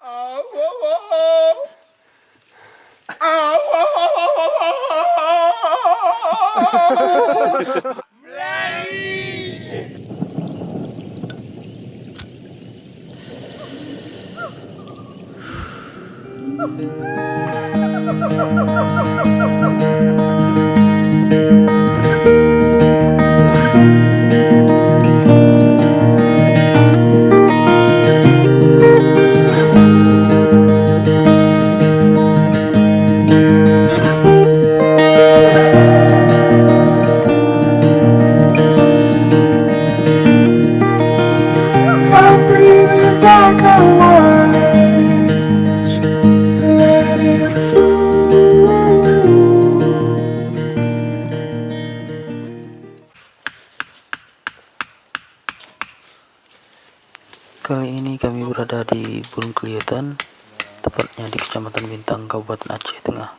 I'm breathing back and watch, let it through. Kali ini kami berada di Burung Kelihatan, tepatnya di Kecamatan Bintang, Kabupaten Aceh Tengah.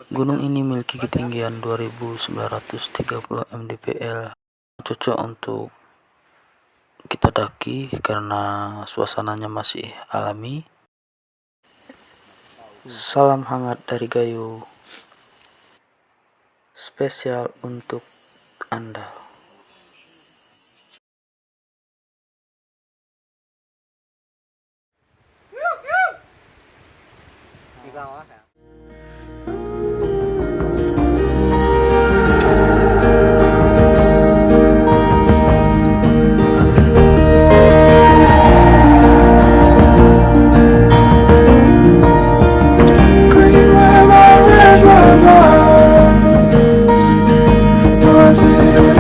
Gunung ini memiliki ketinggian 2930 mdpl, cocok untuk kita daki karena suasananya masih alami. Salam hangat dari Gayo, spesial untuk Anda. Green where my red love was it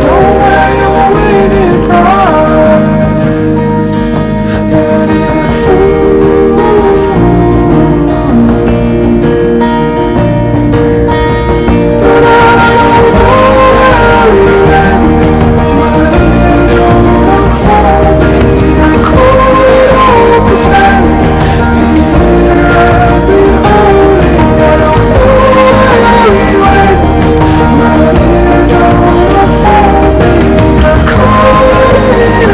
don't wear your winning prize, let it through. But I don't know where it ends, but it don't unfold me. I call it all pretend, here and be holy. I don't know where it ends, but it don't unfold me. I call it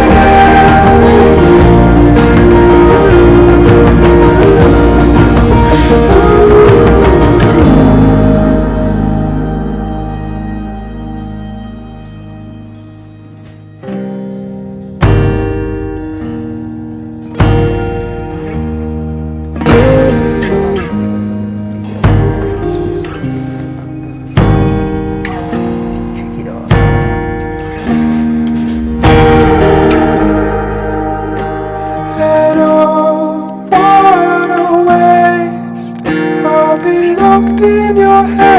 I don't wanna waste, I'll be locked in your head.